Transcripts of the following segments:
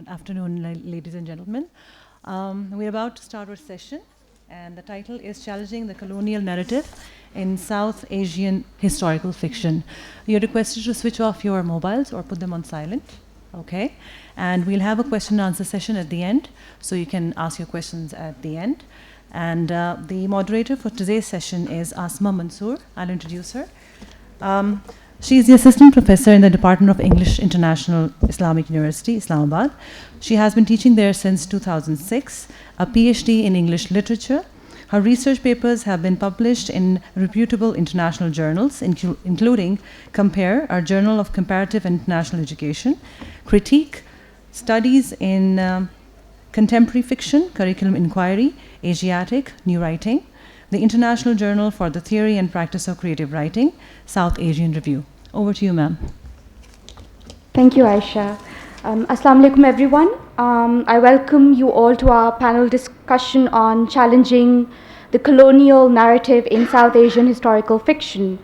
Afternoon, ladies and gentlemen. We're about to start our session, and the title is Challenging the Colonial Narrative in South Asian Historical Fiction. You're requested to switch off your mobiles or put them on silent, okay? And we'll have a question and answer session at the end, so you can ask your questions at the end. And the moderator for today's session is Asma Mansoor. I'll introduce her. She is the assistant professor in the Department of English International Islamic University, Islamabad. She has been teaching there since 2006, a PhD in English literature. Her research papers have been published in reputable international journals, including Compare, our Journal of Comparative and International Education, Critique, Studies in Contemporary Fiction, Curriculum Inquiry, Asiatic, New Writing, the International Journal for the Theory and Practice of Creative Writing, South Asian Review. Over to you, ma'am. Thank you, Aisha. Assalamu alaikum, everyone. I welcome you all to our panel discussion on challenging the colonial narrative in South Asian historical fiction.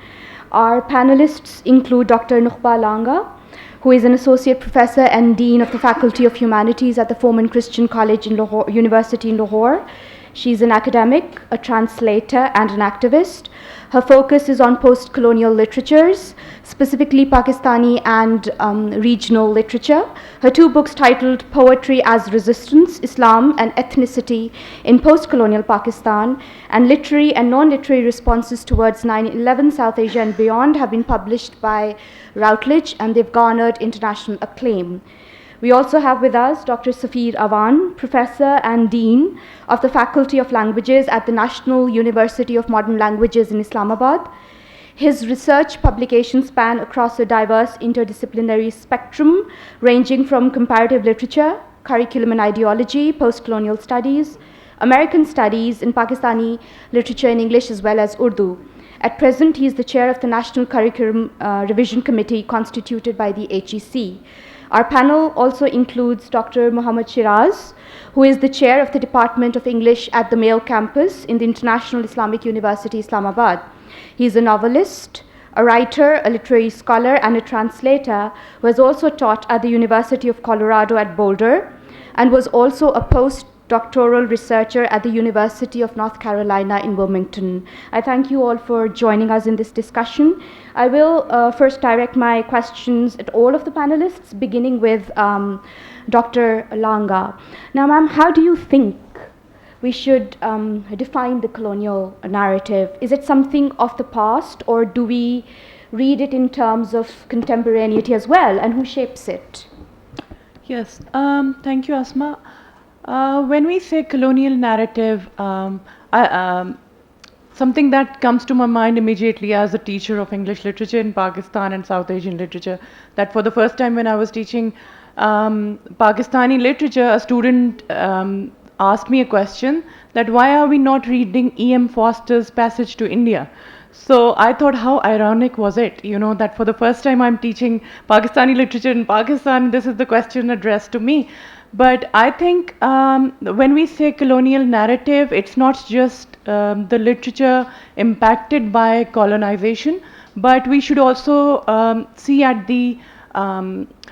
Our panelists include Dr. Nukhbah Langah, who is an associate professor and dean of the Faculty of Humanities at the Foreman Christian College in Lahore, University in Lahore. She's an academic, a translator, and an activist. Her focus is on post-colonial literatures, specifically Pakistani and regional literature. Her two books titled Poetry as Resistance, Islam and Ethnicity in Post-Colonial Pakistan, and Literary and Non-Literary Responses Towards 9/11 South Asia and Beyond have been published by Routledge, and they've garnered international acclaim. We also have with us Dr. Awan, Professor and Dean of the Faculty of Languages at the National University of Modern Languages in Islamabad. His research publications span across a diverse interdisciplinary spectrum, ranging from comparative literature, curriculum and ideology, post-colonial studies, American studies, and Pakistani literature in English as well as Urdu. At present, he is the chair of the National Curriculum Revision Committee constituted by the HEC. Our panel also includes Dr. Muhammad Sheeraz, who is the chair of the Department of English at the Male Campus in the International Islamic University, Islamabad. He is a novelist, a writer, a literary scholar, and a translator who has also taught at the University of Colorado at Boulder and was also a postdoctoral researcher at the University of North Carolina in Wilmington. I thank you all for joining us in this discussion. I will first direct my questions at all of the panelists, beginning with Dr. Langah. Now, ma'am, how do you think we should define the colonial narrative? Is it something of the past, or do we read it in terms of contemporaneity as well, and who shapes it? Yes, thank you, Asma. When we say colonial narrative, something that comes to my mind immediately as a teacher of English literature in Pakistan and South Asian literature, that for the first time when I was teaching Pakistani literature, a student asked me a question that why are we not reading E.M. Foster's Passage to India? So I thought, how ironic was it, that for the first time I'm teaching Pakistani literature in Pakistan, this is the question addressed to me. But I think when we say colonial narrative, it's not just the literature impacted by colonization, but we should also see at the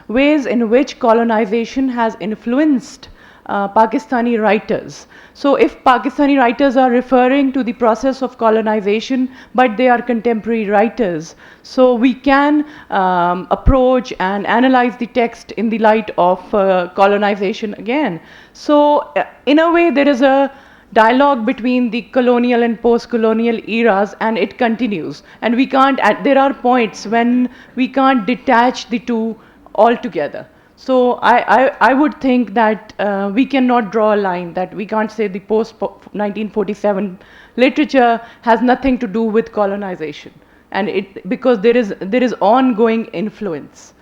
ways in which colonization has influenced Pakistani writers. So if Pakistani writers are referring to the process of colonization, but they are contemporary writers, so we can approach and analyze the text in the light of colonization again. So in a way, there is a dialogue between the colonial and post-colonial eras, and it continues. And we can't, there are points when we can't detach the two altogether. So I would think that we cannot draw a line, that we can't say the post-1947 literature has nothing to do with colonization, and because there is ongoing influence.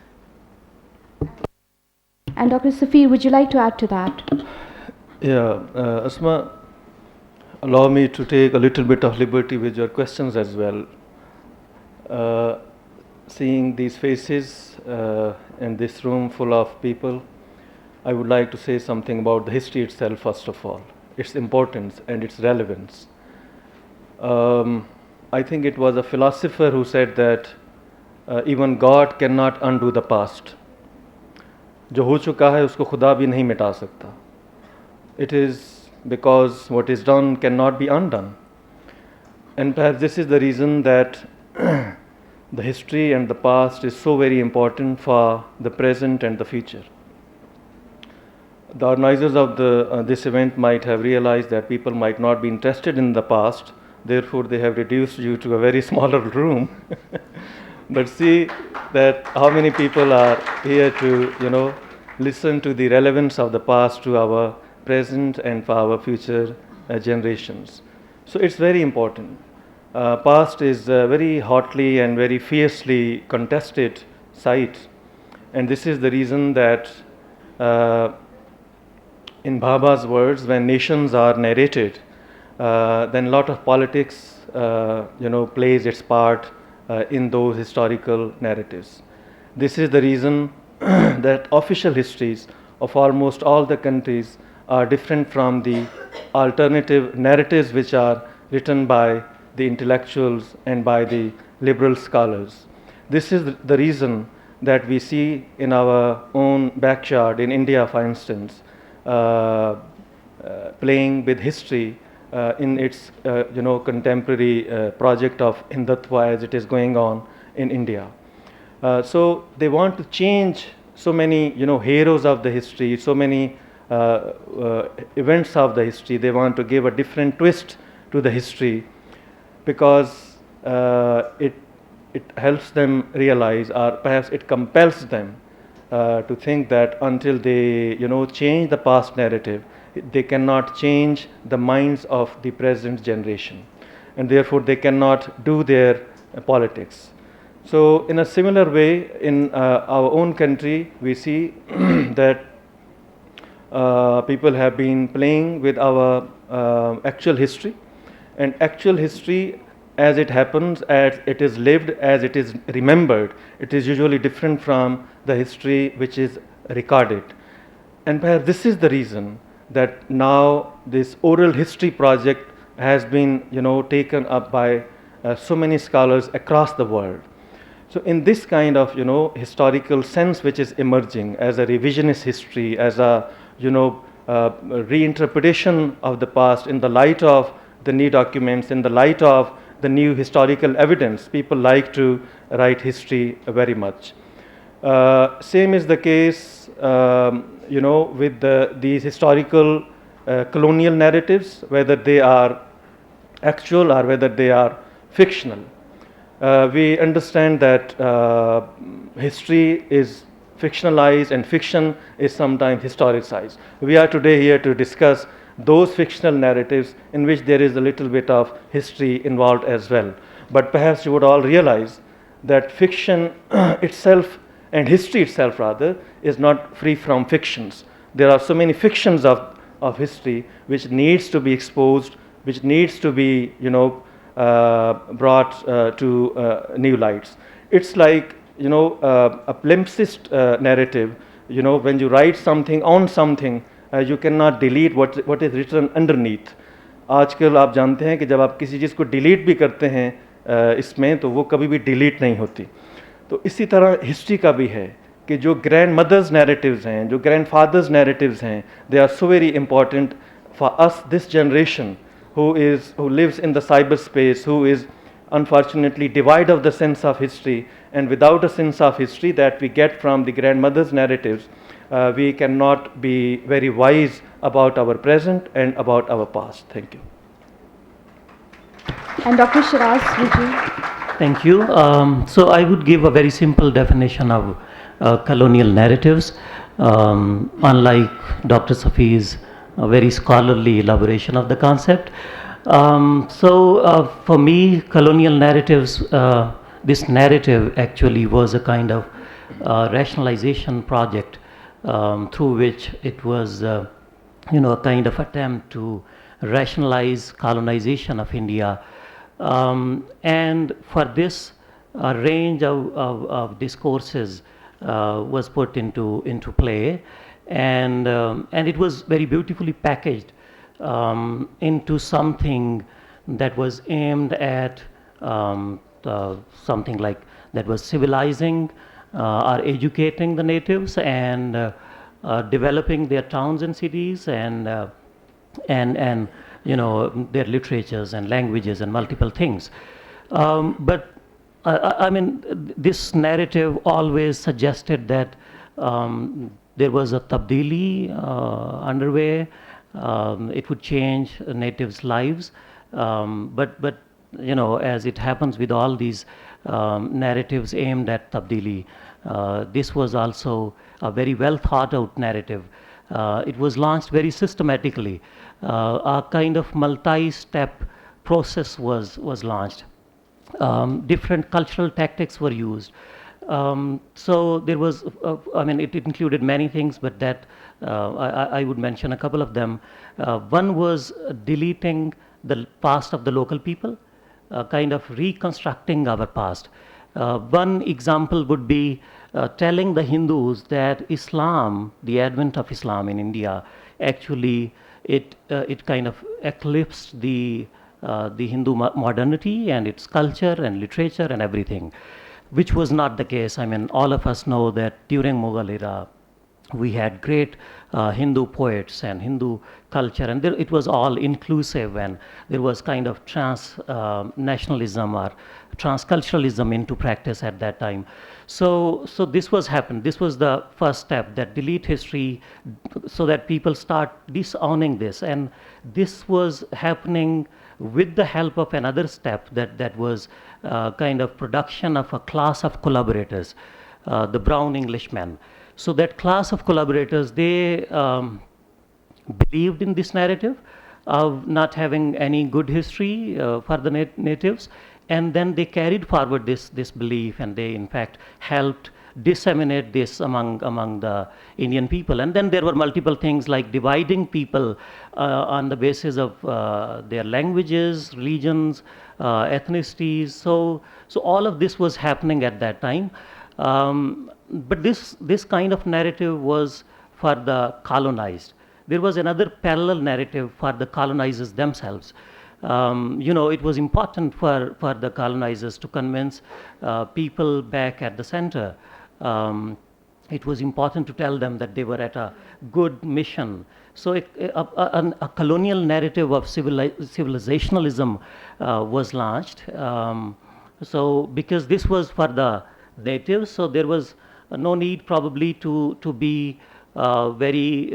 And Dr. Safir, would you like to add to that? Yeah, Asma, allow me to take a little bit of liberty with your questions as well. Seeing these faces in this room full of people, I would like to say something about the history itself, first of all, its importance and its relevance. I think it was a philosopher who said that even God cannot undo the past. जो हो चुका है उसको खुदा भी नहीं मिटा सकता. It is because what is done cannot be undone. And perhaps this is the reason that the history and the past is so very important for the present and the future. The organizers of this event might have realized that people might not be interested in the past, therefore they have reduced you to a very smaller room. But see that how many people are here to, listen to the relevance of the past to our present and for our future generations. So it's very important. Past is a very hotly and very fiercely contested site, and this is the reason that in Bhabha's words, when nations are narrated, then a lot of politics, plays its part in those historical narratives. This is the reason that official histories of almost all the countries are different from the alternative narratives which are written by the intellectuals and by the liberal scholars. This is the reason that we see in our own backyard in India, for instance, playing with history in its contemporary project of Hindutva as it is going on in India. So they want to change so many heroes of the history, so many events of the history. They want to give a different twist to the history because it helps them realize, or perhaps it compels them to think that until they change the past narrative, they cannot change the minds of the present generation, and therefore they cannot do their politics. So in a similar way, in our own country, we see that people have been playing with our actual history, and actual history as it happens, as it is lived, as it is remembered, it is usually different from the history which is recorded. And perhaps this is the reason that now this oral history project has been taken up by so many scholars across the world. So in this kind of historical sense which is emerging as a revisionist history, as a reinterpretation of the past in the light of the new documents, in the light of the new historical evidence, people like to write history very much. Same is the case with these historical colonial narratives, whether they are actual or whether they are fictional. We understand that history is fictionalized and fiction is sometimes historicized. We are today here to discuss those fictional narratives in which there is a little bit of history involved as well. But perhaps you would all realize that fiction itself, and history itself rather, is not free from fictions. There are so many fictions of history which needs to be exposed, which needs to be brought to new lights. It's like a palimpsest narrative. When you write something on something, you cannot delete what is written underneath. आजकल आप जानते हैं कि जब आप किसी चीज़ को delete भी करते हैं इसमें, तो वो कभी भी डिलीट नहीं होती. तो इसी तरह हिस्ट्री का भी है कि जो ग्रैंड मदर्स नैरेटिव्स हैं, जो ग्रैंड फादर्स नैरेटिव्स हैं, they are so very important for us, this generation who lives in the cyberspace, who is unfortunately devoid of the sense of history, and without a sense of history that we get from the grandmother's narratives, we cannot be very wise about our present and about our past. Thank you. And Dr. Sheeraz, would you? Thank you. So I would give a very simple definition of colonial narratives, unlike Dr. Safi's very scholarly elaboration of the concept. For me, colonial narratives, this narrative actually was a kind of rationalization project through which it was, a kind of attempt to rationalize colonization of India. And for this, a range of discourses was put into play. And it was very beautifully packaged into something that was aimed at something like that was civilizing are educating the natives and developing their towns and cities and their literatures and languages and multiple things. But I mean, this narrative always suggested that there was a tabdili underway. It would change natives' lives, but as it happens with all these narratives aimed at tabdili, this was also a very well thought out narrative. It was launched very systematically. A kind of multi-step process was launched. Different cultural tactics were used. So there was, I mean, it included many things, but that I would mention a couple of them. One was deleting the past of the local people, kind of reconstructing our past. One example would be telling the Hindus that Islam, the advent of Islam in India, actually it kind of eclipsed the Hindu modernity and its culture and literature and everything, which was not the case. I mean, all of us know that during Mughal era, we had great Hindu poets and Hindu culture, and it was all inclusive, and there was kind of nationalism or transculturalism into practice at that time. So this was happened. This was the first step, that delete history, so that people start disowning this, and this was happening with the help of another step that was kind of production of a class of collaborators, the brown Englishmen. So that class of collaborators, they believed in this narrative of not having any good history for the natives, and then they carried forward this belief, and they in fact helped disseminate this among the Indian people. And then there were multiple things like dividing people on the basis of their languages, religions, ethnicities. So all of this was happening at that time. But this kind of narrative was for the colonized. There was another parallel narrative for the colonizers themselves. It was important for the colonizers to convince people back at the center. It was important to tell them that they were at a good mission. So a colonial narrative of civilizationalism was launched. So because this was for the natives, so there was no need probably to be very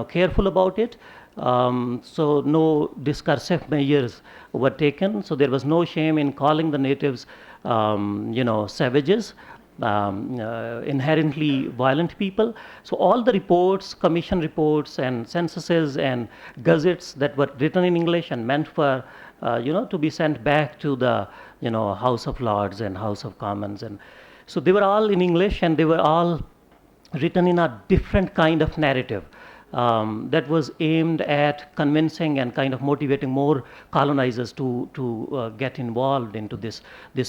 careful about it. So no discursive measures were taken. So there was no shame in calling the natives savages, inherently violent people. So all the reports, commission reports and censuses and gazettes that were written in English and meant for to be sent back to the House of Lords and House of Commons, and so they were all in English, and they were all written in a different kind of narrative that was aimed at convincing and kind of motivating more colonizers to get involved into this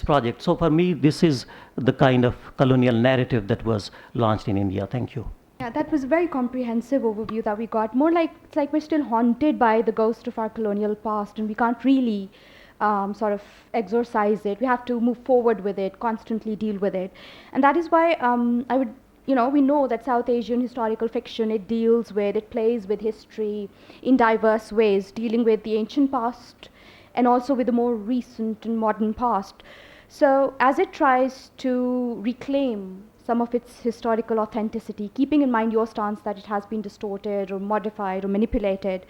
project. So for me, this is the kind of colonial narrative that was launched in India. Thank you. Yeah, that was a very comprehensive overview that we got. More like it's like we're still haunted by the ghost of our colonial past, and we can't really sort of exorcise it. We have to move forward with it, constantly deal with it, and that is why I would. We know that South Asian historical fiction, it plays with history in diverse ways, dealing with the ancient past and also with the more recent and modern past. So as it tries to reclaim some of its historical authenticity, keeping in mind your stance that it has been distorted or modified or manipulated,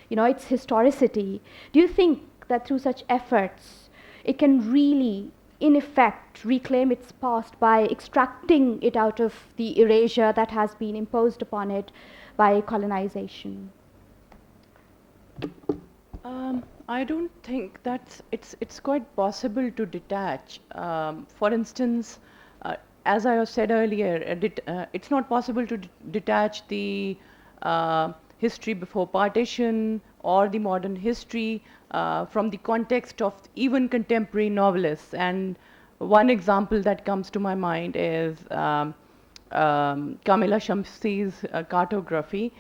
its historicity, do you think that through such efforts, it can really in effect reclaim its past by extracting it out of the erasure that has been imposed upon it by colonization? I don't think that it's quite possible to detach. For instance, as I said earlier, it's not possible to detach the history before partition or the modern history from the context of even contemporary novelists. And one example that comes to my mind is Kamila Shamsi's cartography,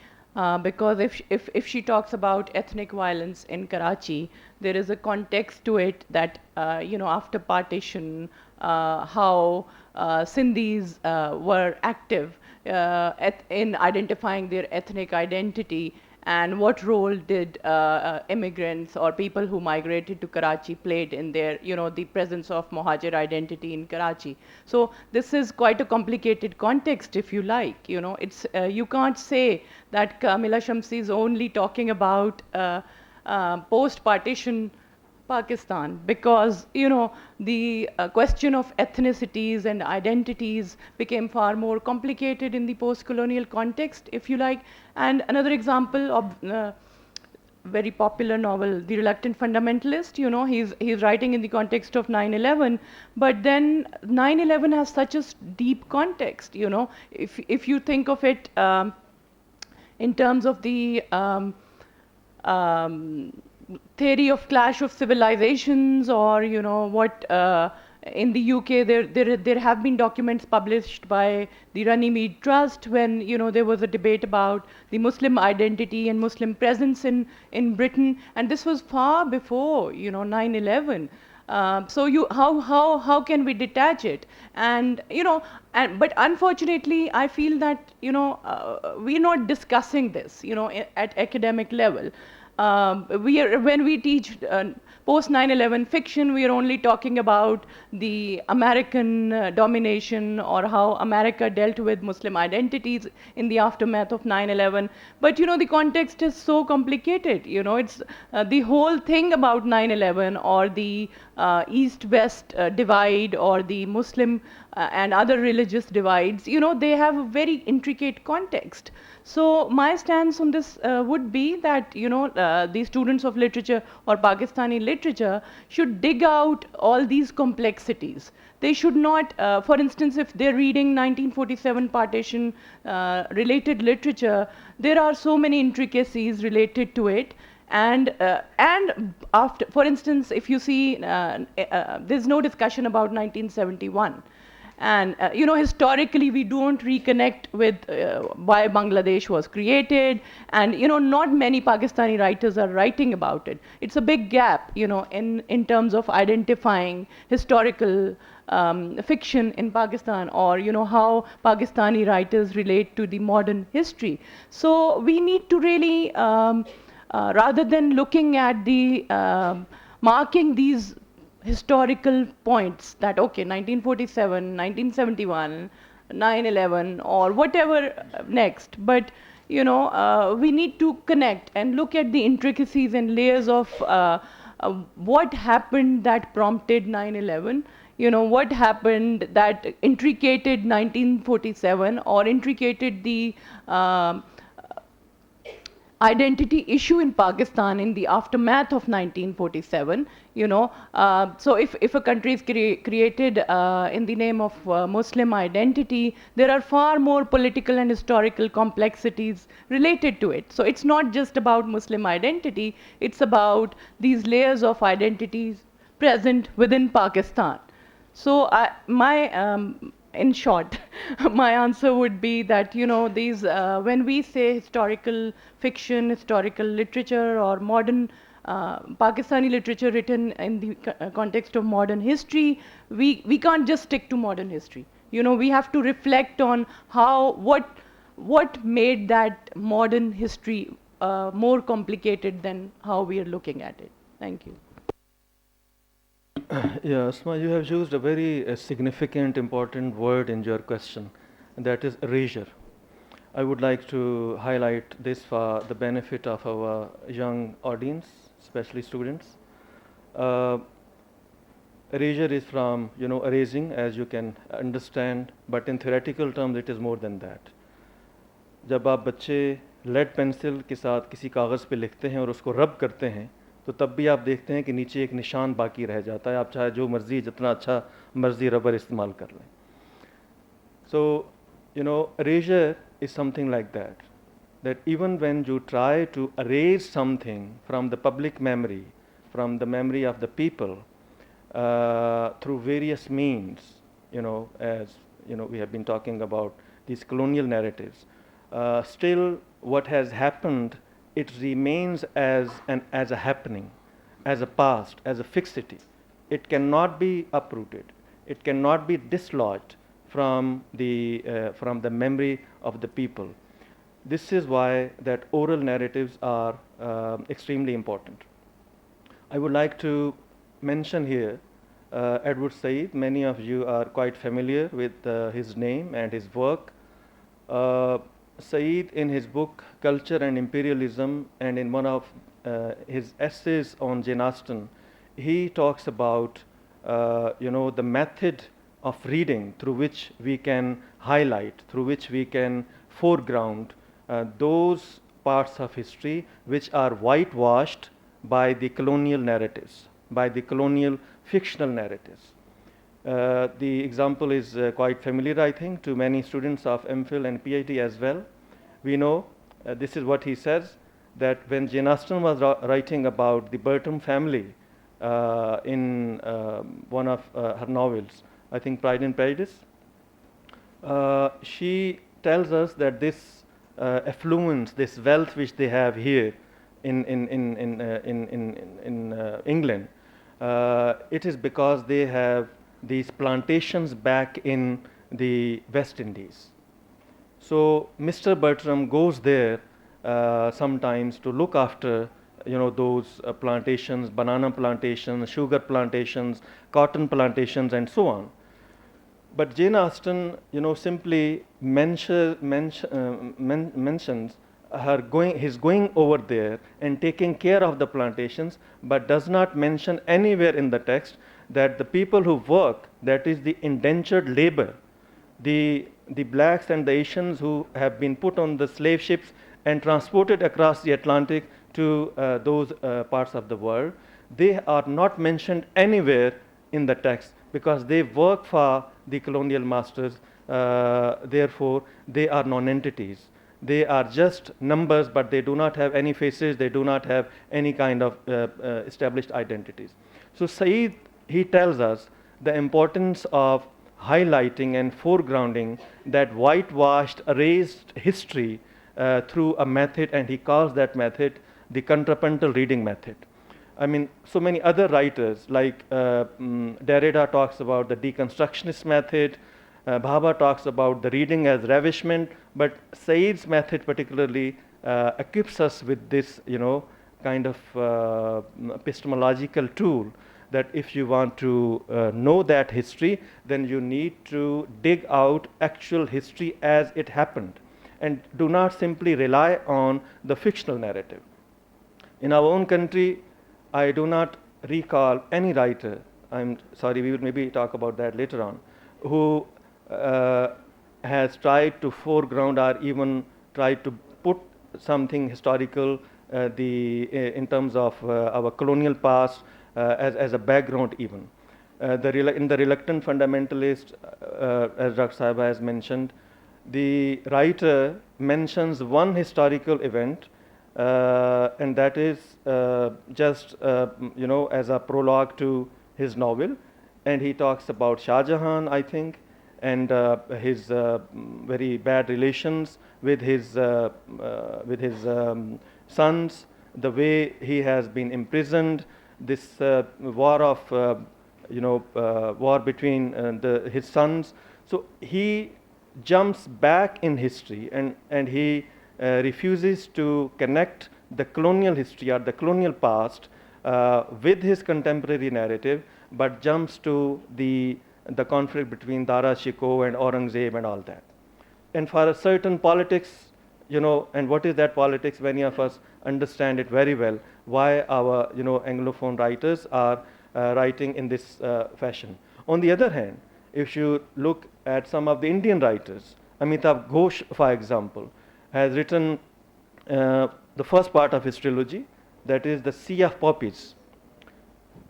because if she talks about ethnic violence in Karachi, there is a context to it that after partition, how Sindhis were active in identifying their ethnic identity, and what role did immigrants or people who migrated to Karachi played in their, the presence of Mohajir identity in Karachi. So this is quite a complicated context, if you like. It's you can't say that Kamila Shamsi is only talking about post-partition Pakistan, because the question of ethnicities and identities became far more complicated in the post-colonial context, if you like. And another example of very popular novel, The Reluctant Fundamentalist, he's writing in the context of 9/11, but then 9/11 has such a deep context. If you think of it in terms of the theory of clash of civilizations, or what in the UK there have been documents published by the Runnymede Trust when there was a debate about the Muslim identity and Muslim presence in Britain, and this was far before 9/11. So how can we detach it? And but unfortunately, I feel that we're not discussing this at academic level. When we teach post 9/11 fiction, we are only talking about the American domination, or how America dealt with Muslim identities in the aftermath of 9/11. But the context is so complicated. It's the whole thing about 9/11, or the East-West divide, or the Muslim and other religious divides. They have a very intricate context. So my stance on this would be that the students of literature or Pakistani literature should dig out all these complexities. They should not, for instance, if they're reading 1947 partition related literature, there are so many intricacies related to it. And after, for instance, if you see, there's no discussion about 1971. And historically, we don't reconnect with why Bangladesh was created, and not many Pakistani writers are writing about it. It's a big gap, in terms of identifying historical fiction in Pakistan, or how Pakistani writers relate to the modern history. So we need to really, rather than looking at the marking these historical points that, okay, 1947, 1971, 9/11, or whatever next, but we need to connect and look at the intricacies and layers of what happened that prompted 9/11, what happened that intricated 1947, or intricated the identity issue in Pakistan in the aftermath of 1947. So if a country is created in the name of Muslim identity, there are far more political and historical complexities related to it. So it's not just about Muslim identity, it's about these layers of identities present within Pakistan. So in short, my answer would be that these when we say historical fiction, historical literature, or modern Pakistani literature written in the context of modern history, we can't just stick to modern history. We have to reflect on what made that modern history more complicated than how we are looking at it. Thank you. Yeah, Asma, you have used a very significant, important word in your question, and that is erasure. I would like to highlight this for the benefit of our young audience, especially students. Erasure is from, erasing, as you can understand, but in theoretical terms, it is more than that. जब आप बच्चे lead pencil के साथ किसी कागज़ पे लिखते हैं और उसको रब करते हैं, तो तब भी आप देखते हैं कि नीचे एक निशान बाकी रह जाता है, आप चाहे जो मर्ज़ी जितना अच्छा मर्ज़ी रबर इस्तेमाल कर लें. So, erasure is something like that, that even when you try to erase something from the public memory, from the memory of the people, through various means, as we have been talking about these colonial narratives, still what has happened, it remains as a happening, as a past, as a fixity. It cannot be uprooted. It cannot be dislodged from the memory of the people. This is why that oral narratives are extremely important. I would like to mention here Edward Said. Many of you are quite familiar with his name and his work. Said, in his book Culture and Imperialism, and in one of his essays on Jane Austen, he talks about the method of reading through which we can highlight, through which we can foreground those parts of history which are whitewashed by the colonial narratives, by the colonial fictional narratives. The example is quite familiar, I think, to many students of MPhil and PhD as well. We know, this is what he says, that when Jane Austen was writing about the Bertram family in one of her novels, I think Pride and Prejudice, she tells us that this affluence, this wealth which they have here in England, it is because they have these plantations back in the West Indies. So Mr. Bertram goes there sometimes to look after those plantations, banana plantations, sugar plantations, cotton plantations, and so on. But Jane Austen, simply mentions his going over there and taking care of the plantations, but does not mention anywhere in the text that the people who work, that is the indentured labor, the blacks and the Asians who have been put on the slave ships and transported across the Atlantic to those parts of the world, they are not mentioned anywhere in the text because they work for the colonial masters. Therefore, they are non-entities. They are just numbers, but they do not have any faces. They do not have any kind of established identities. So Said, he tells us the importance of highlighting and foregrounding that whitewashed, erased history through a method, and he calls that method the contrapuntal reading method. I mean, so many other writers like Derrida talks about the deconstructionist method, Bhabha talks about the reading as ravishment, but Said's method particularly equips us with this, kind of epistemological tool that if you want to know that history, then you need to dig out actual history as it happened and do not simply rely on the fictional narrative. In our own country, I do not recall any writer, I'm sorry, we will maybe talk about that later on, who has tried to foreground or even tried to put something historical in terms of our colonial past as a background even. In the Reluctant Fundamentalist, as Dr. Sahaba has mentioned, the writer mentions one historical event, and that is just as a prologue to his novel, and he talks about Shah Jahan, I think, and his very bad relations with his sons, the way he has been imprisoned, this war of war between his sons. So he jumps back in history and he refuses to connect the colonial history or the colonial past with his contemporary narrative, but jumps to the conflict between Dara Shikoh and Aurangzeb and all that. And for a certain politics, and what is that politics? Many of us understand it very well, why our Anglophone writers are writing in this fashion. On the other hand, if you look at some of the Indian writers, Amitav Ghosh, for example, has written the first part of his trilogy, that is The Sea of Poppies.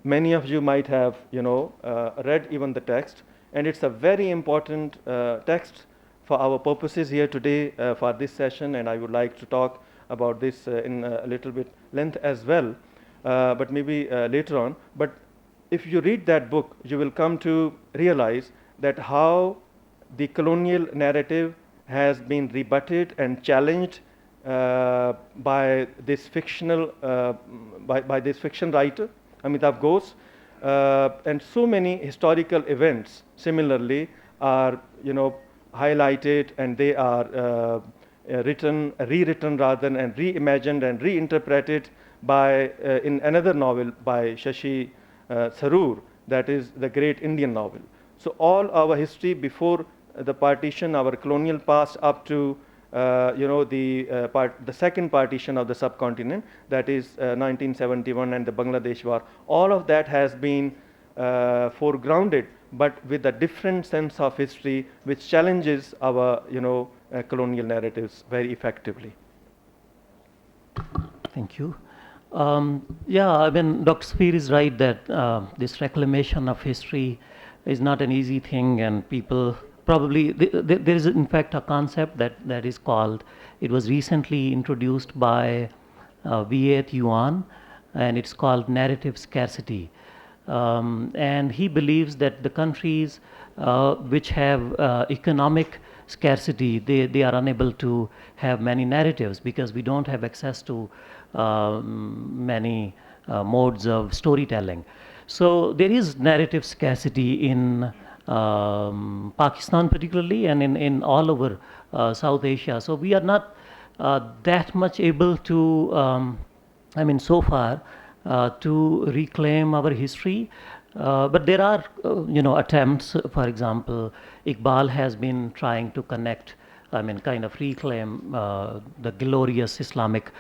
Many of you might have read even the text, and it's a very important text for our purposes here today for this session, and I would like to talk about this in a little bit length as well, but maybe later on. But if you read that book, you will come to realize that how the colonial narrative has been rebutted and challenged by this fictional by this fiction writer Amitav Ghosh, and so many historical events similarly are, highlighted, and they are rewritten rather, and reimagined and reinterpreted by in another novel by Shashi Tharoor, that is the great Indian novel. So all our history before the partition, our colonial past up to the second partition of the subcontinent, that is 1971 and the Bangladesh war, all of that has been foregrounded, but with a different sense of history which challenges our colonial narratives very effectively. Thank you. Yeah, I mean, Dr. Safir is right that this reclamation of history is not an easy thing, and people probably, there is in fact a concept that is called, it was recently introduced by Viet Yuan, and it's called narrative scarcity. And he believes that the countries which have economic scarcity, they are unable to have many narratives because we don't have access to many modes of storytelling. So there is narrative scarcity in Pakistan particularly, and in all over South Asia. So we are not that much able to, I mean, so far, to reclaim our history. But there are, attempts. For example, Iqbal has been trying to connect, I mean, kind of reclaim the glorious Islamic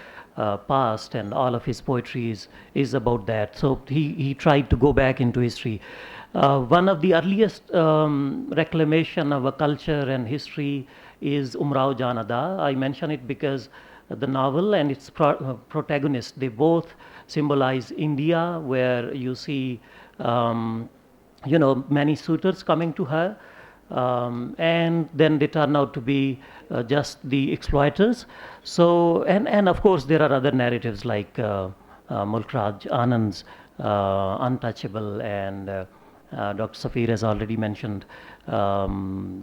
past, and all of his poetry is about that. So he tried to go back into history. One of the earliest reclamation of a culture and history is Umrao Janada. I mention it because the novel and its protagonist, they both symbolize India, where you see many suitors coming to her, and then they turn out to be just the exploiters. So, and of course there are other narratives like Mulk Raj Anand's Untouchable, and Dr. Safir has already mentioned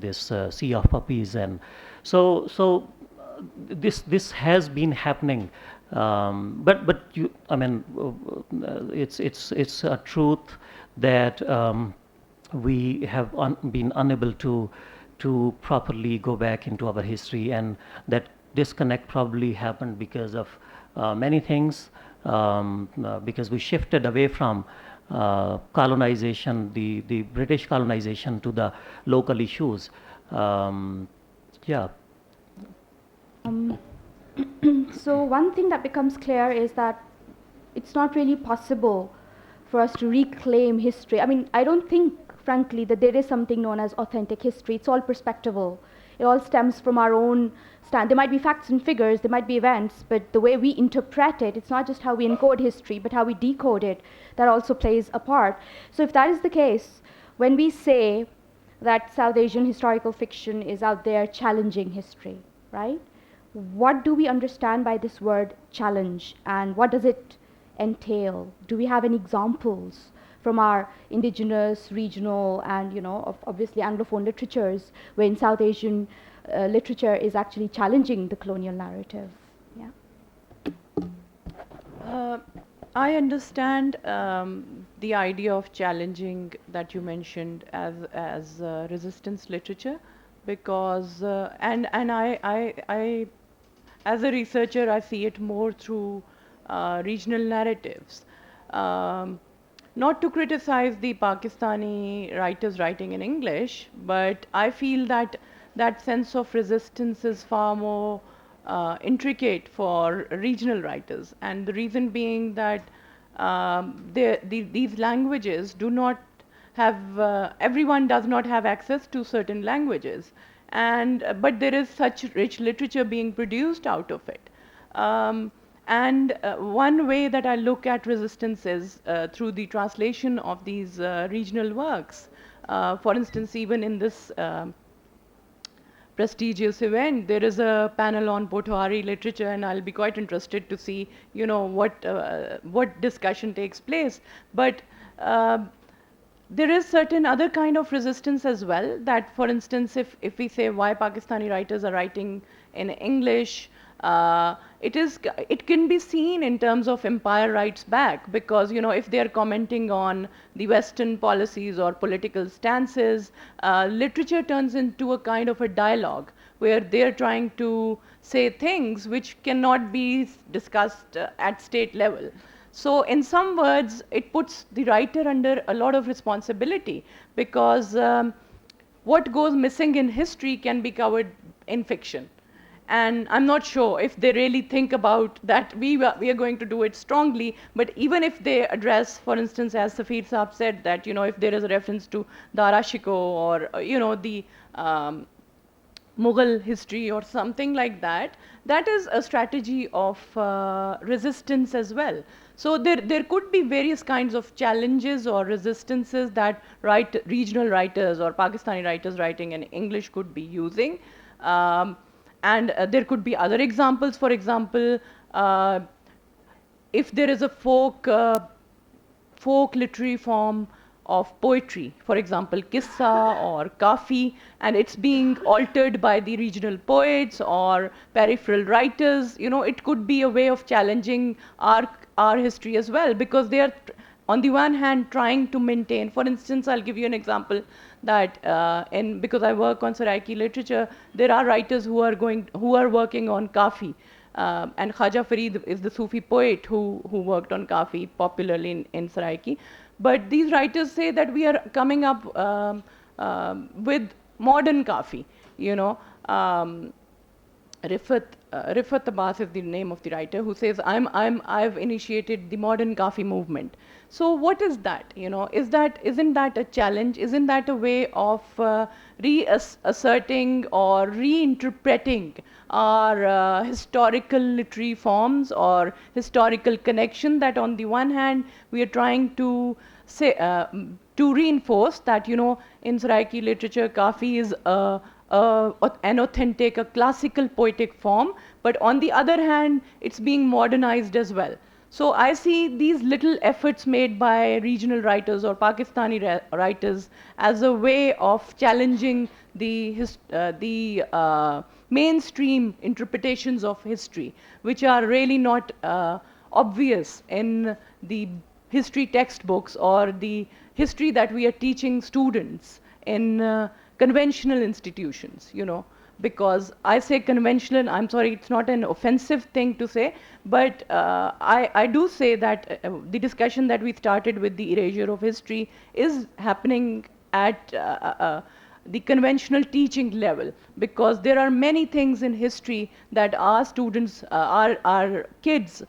this Sea of Puppies, and so this has been happening, but I mean, it's a truth that we have been unable to properly go back into our history, and that disconnect probably happened because of many things, because we shifted away from colonization, the British colonization, to the local issues. Yeah. So one thing that becomes clear is that it's not really possible for us to reclaim history. I mean, I don't think, frankly, that there is something known as authentic history. It's all perspectival. It all stems from our own stand. There might be facts and figures, there might be events, but the way we interpret it, it's not just how we encode history, but how we decode it, that also plays a part. So if that is the case, when we say that South Asian historical fiction is out there challenging history, right? What do we understand by this word challenge, and what does it entail? Do we have any examples from our indigenous, regional, and obviously Anglophone literatures, wherein South Asian literature is actually challenging the colonial narrative? Yeah. I understand the idea of challenging that you mentioned as resistance literature, because and I as a researcher, I see it more through regional narratives. Not to criticize the Pakistani writers writing in English, but I feel that that sense of resistance is far more intricate for regional writers. And the reason being that these languages do not have, everyone does not have access to certain languages. And but there is such rich literature being produced out of it. And one way that I look at resistance is through the translation of these regional works. For instance, even in this prestigious event, there is a panel on Potawari literature, and I'll be quite interested to see, what discussion takes place. But there is certain other kind of resistance as well, that, for instance, if we say why Pakistani writers are writing in English, It can be seen in terms of empire rights back, because if they are commenting on the Western policies or political stances, literature turns into a kind of a dialogue where they are trying to say things which cannot be discussed at state level. So in some words, it puts the writer under a lot of responsibility, because what goes missing in history can be covered in fiction. And I'm not sure if they really think about that we are going to do it strongly, but even if they address, for instance, as Safir Saab said, that if there is a reference to Dara Shikoh or the Mughal history or something like that, that is a strategy of resistance as well. So there could be various kinds of challenges or resistances that regional writers or Pakistani writers writing in English could be using. And there could be other examples. For example, if there is a folk literary form of poetry, for example, kissa or kafi, and it's being altered by the regional poets or peripheral writers, it could be a way of challenging our history as well, because they are, on the one hand, trying to maintain. For instance, I'll give you an example that because I work on Saraiki literature, there are writers who are working on kafi. And Khaja Farid is the Sufi poet who worked on kafi popularly in Saraiki. But these writers say that we are coming up with modern kafi. Rifat Abbas is the name of the writer, who says, I've initiated the modern kafi movement. So what is that? Isn't that a challenge? Isn't that a way of reasserting or reinterpreting our historical literary forms or historical connection, that on the one hand we are trying to say, to reinforce that, in Saraiki literature, kafi is an authentic, a classical poetic form, but on the other hand, it's being modernized as well. So I see these little efforts made by regional writers or Pakistani writers as a way of challenging the mainstream interpretations of history, which are really not obvious in the history textbooks or the history that we are teaching students in conventional institutions, because I say conventional, I'm sorry, it's not an offensive thing to say, but I do say that the discussion that we started with the erasure of history is happening at the conventional teaching level, because there are many things in history that our students, our kids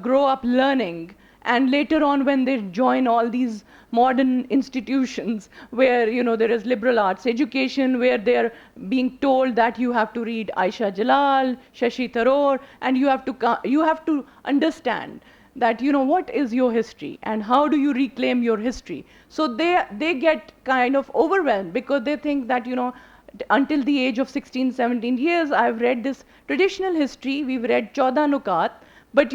grow up learning, and later on when they join all these modern institutions where there is liberal arts education, where they are being told that you have to read Aisha Jalal, Shashi Tharoor, and you have to understand that what is your history and how do you reclaim your history. So they get kind of overwhelmed, because they think that until the age of 16, 17 years I've read this traditional history, we've read 14 Nukat, but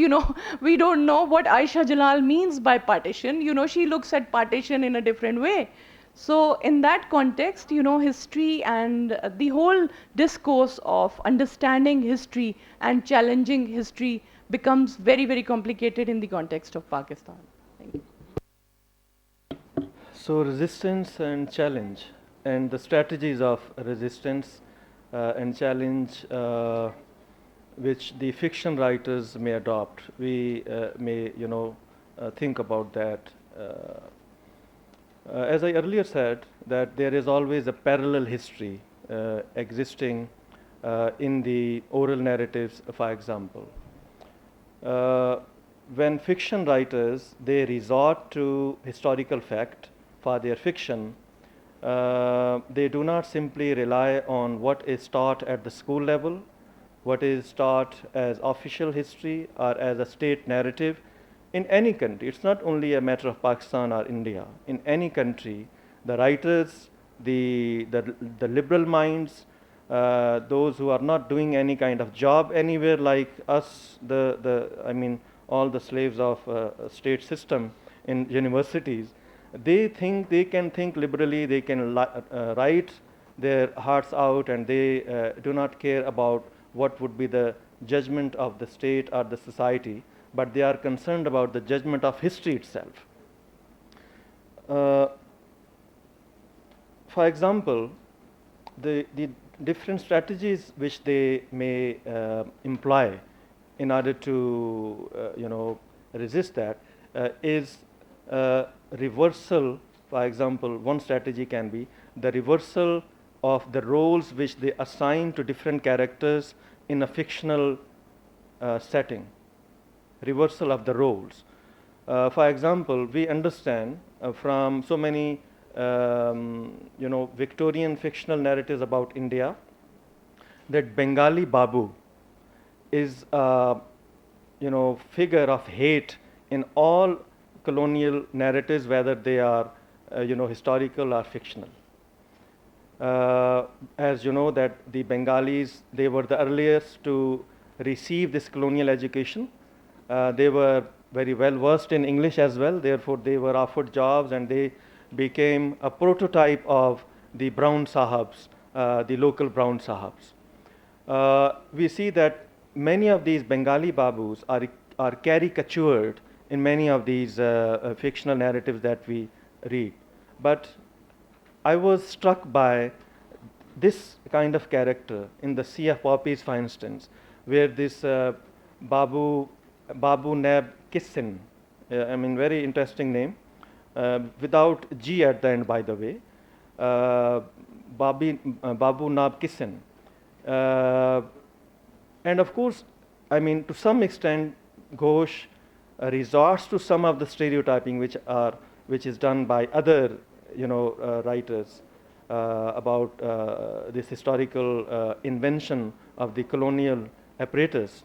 we don't know what Aisha Jalal means by partition. She looks at partition in a different way. So in that context, history and the whole discourse of understanding history and challenging history becomes very, very complicated in the context of Pakistan. Thank you. So resistance and challenge, and the strategies of resistance and challenge which the fiction writers may adopt. We may, think about that. As I earlier said, that there is always a parallel history existing in the oral narratives, for example. When fiction writers, they resort to historical fact for their fiction, they do not simply rely on what is taught at the school level, what is taught as official history or as a state narrative in any country. It's not only a matter of Pakistan or India. In any country, the writers, the liberal minds, those who are not doing any kind of job anywhere like us, all the slaves of state system in universities, they think they can think liberally, they can write their hearts out, and they do not care about what would be the judgment of the state or the society, but they are concerned about the judgment of history itself. For example, the different strategies which they may employ in order to resist that is reversal. For example, one strategy can be the reversal of the roles which they assign to different characters in a fictional setting. Reversal of the roles. For example, we understand from so many Victorian fictional narratives about India that Bengali Babu is a figure of hate in all colonial narratives, whether they are historical or fictional. As you know, that the Bengalis, they were the earliest to receive this colonial education. They were very well versed in English as well, therefore they were offered jobs and they became a prototype of the brown sahabs, the local brown sahabs. We see that many of these Bengali Babus are caricatured in many of these fictional narratives that we read. But I was struck by this kind of character in the Sea of Poppies, for instance, where this Babu Nab Kissin, very interesting name, without G at the end, by the way, Babu Nab Kissin. And of course, to some extent, Ghosh resorts to some of the stereotyping which is done by other writers about this historical invention of the colonial apparatus.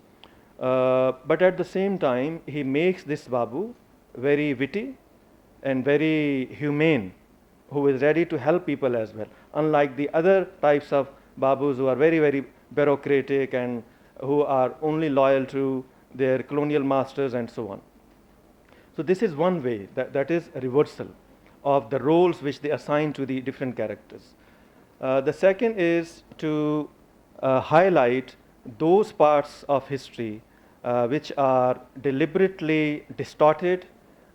But at the same time, he makes this Babu very witty and very humane, who is ready to help people as well, unlike the other types of Babus who are very, very bureaucratic and who are only loyal to their colonial masters and so on. So this is one way, that is a reversal of the roles which they assign to the different characters. The second is to highlight those parts of history which are deliberately distorted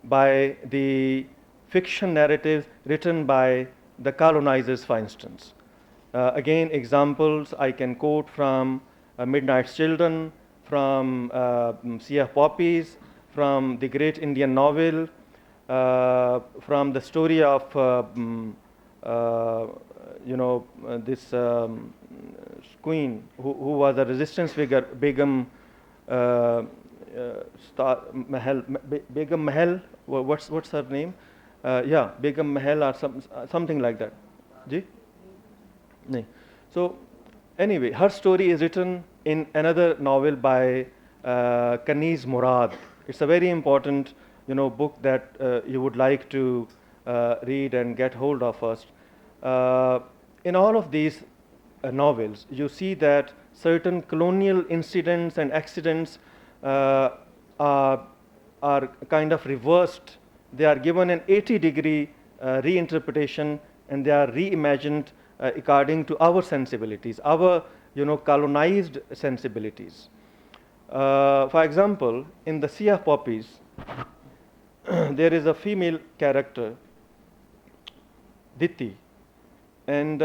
by the fiction narratives written by the colonizers, for instance. Again, examples I can quote from Midnight's Children, from Sea of Poppies, from the great Indian novel, from the story of this queen who was a resistance figure, Begum Begum Mahal. What's her name? Begum Mahal or something like that. Ji? No. So anyway, her story is written in another novel by Kaniz Murad. It's a very important book that you would like to read and get hold of first. In all of these novels, you see that certain colonial incidents and accidents are kind of reversed. They are given an 80-degree reinterpretation, and they are reimagined according to our sensibilities, our colonized sensibilities. For example, in the Sea of Poppies, there is a female character, Diti, and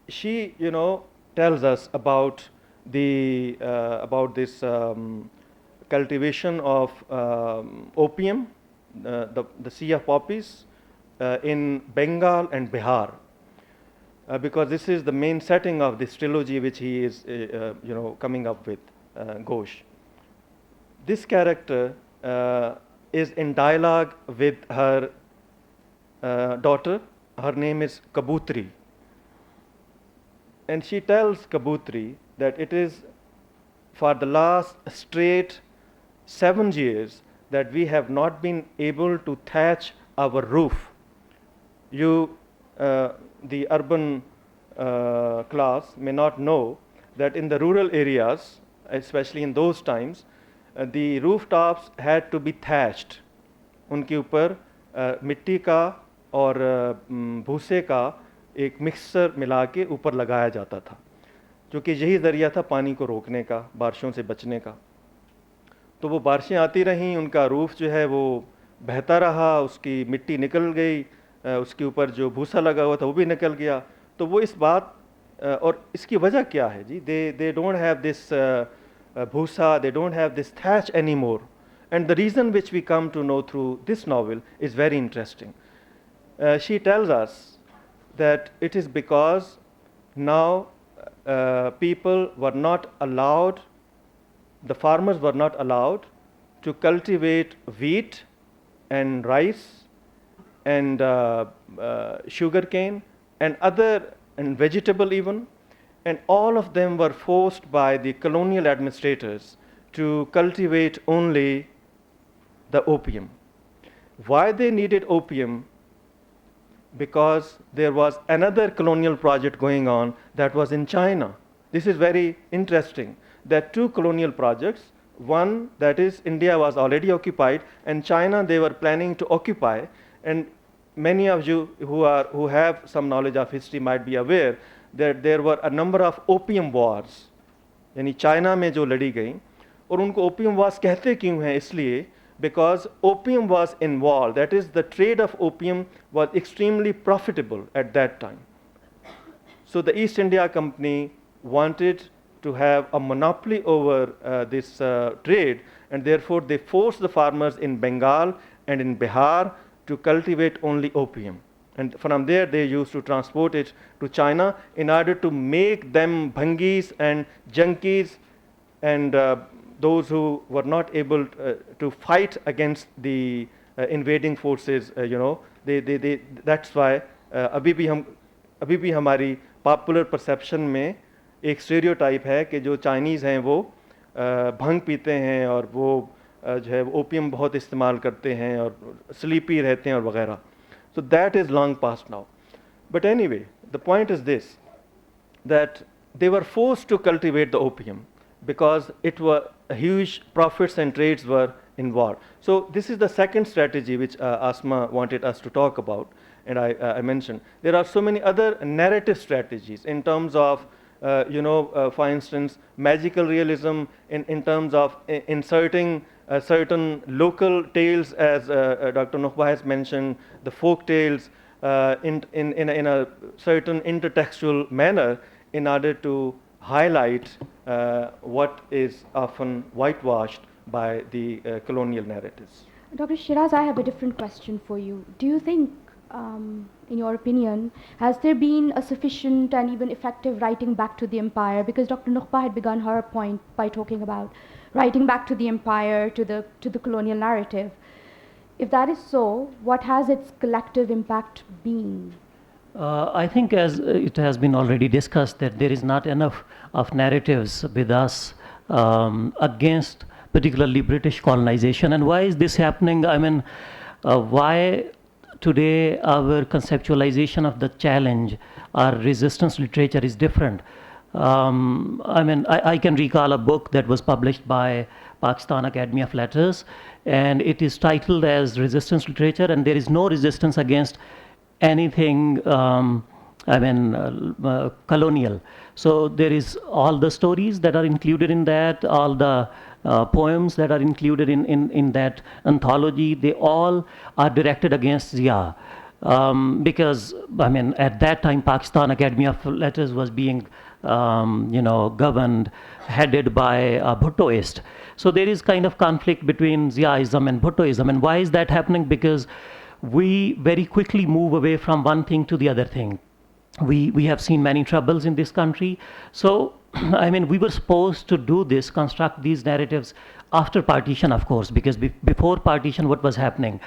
she tells us about the about this cultivation of opium, the Sea of Poppies, in Bengal and Bihar, because this is the main setting of this trilogy which he is coming up with, Ghosh. This character is in dialogue with her daughter. Her name is Kabutri, and she tells Kabutri that it is for the last straight 7 years that we have not been able to thatch our roof. You, the urban class, may not know that in the rural areas, especially in those times, the rooftops had to be thatched. उनके ऊपर मिट्टी का और भूसे का एक mixer मिला के ऊपर लगाया जाता था. क्योंकि यही ज़रिया था पानी को रोकने का, बारिशों से बचने का। तो वो बारिशें आती रहीं, उनका रूफ़ जो है वो बहता रहा, उसकी मिट्टी निकल गई, उसके ऊपर जो भूसा लगा हुआ था वो भी निकल गया। तो वो इस बात और इसकी वजह क्या है जी? दे डोंट हैव दिस भूसा, they don't have this thatch anymore. And the reason which we come to know through this novel is very interesting. She tells us that it is because now people were not allowed, the farmers were not allowed to cultivate wheat and rice and sugarcane and other and vegetable even, and all of them were forced by the colonial administrators to cultivate only the opium. Why they needed opium? Because there was another colonial project going on that was in China. This is very interesting, that two colonial projects, one that is India was already occupied, and China they were planning to occupy. And many of you who have some knowledge of history might be aware that there were a number of opium wars, यानी China में जो लड़ी गई। और उनको opium Wars कहते क्यों हैं? इसलिए because opium was involved, that is the trade of opium was extremely profitable at that time. So the East India Company wanted to have a monopoly over this trade, and therefore they forced the farmers in Bengal and in Bihar to cultivate only opium. And from there they used to transport it to China in order to make them bhangis and junkies and those who were not able to fight against the invading forces, that's why अभी भी हमारी popular perception में एक stereotype है कि जो Chinese हैं वो भंग पीते हैं और वो जो है ओपियम बहुत इस्तेमाल करते हैं और स्लीपी रहते हैं और वगैरह. So that is long past now. But anyway, the point is this, that they were forced to cultivate the opium because it were huge profits and trades were involved. So this is the second strategy which Asma wanted us to talk about, and I mentioned. There are so many other narrative strategies in terms of, for instance, magical realism, in terms of inserting certain local tales, as Dr. Nukhbah has mentioned, the folk tales in a certain intertextual manner in order to highlight what is often whitewashed by the colonial narratives. Dr. Sheeraz, I have a different question for you. Do you think, in your opinion, has there been a sufficient and even effective writing back to the empire? Because Dr. Nukhbah had begun her point by talking about writing back to the empire, to the colonial narrative. If that is so, what has its collective impact been? I think, as it has been already discussed, that there is not enough of narratives with us against particularly British colonization. And why is this happening? I mean, why today our conceptualization of the challenge, our resistance literature is different. I can recall a book that was published by Pakistan Academy of Letters, and it is titled as Resistance Literature, and there is no resistance against anything colonial. So there is all the stories that are included in that, all the poems that are included in that anthology, they all are directed against Zia. Because at that time Pakistan Academy of Letters was being governed, headed by a Bhuttoist. So there is kind of conflict between Ziaism and Bhuttoism. And why is that happening? Because we very quickly move away from one thing to the other thing. We have seen many troubles in this country. So, we were supposed to do this, construct these narratives after partition, of course, because before partition, what was happening?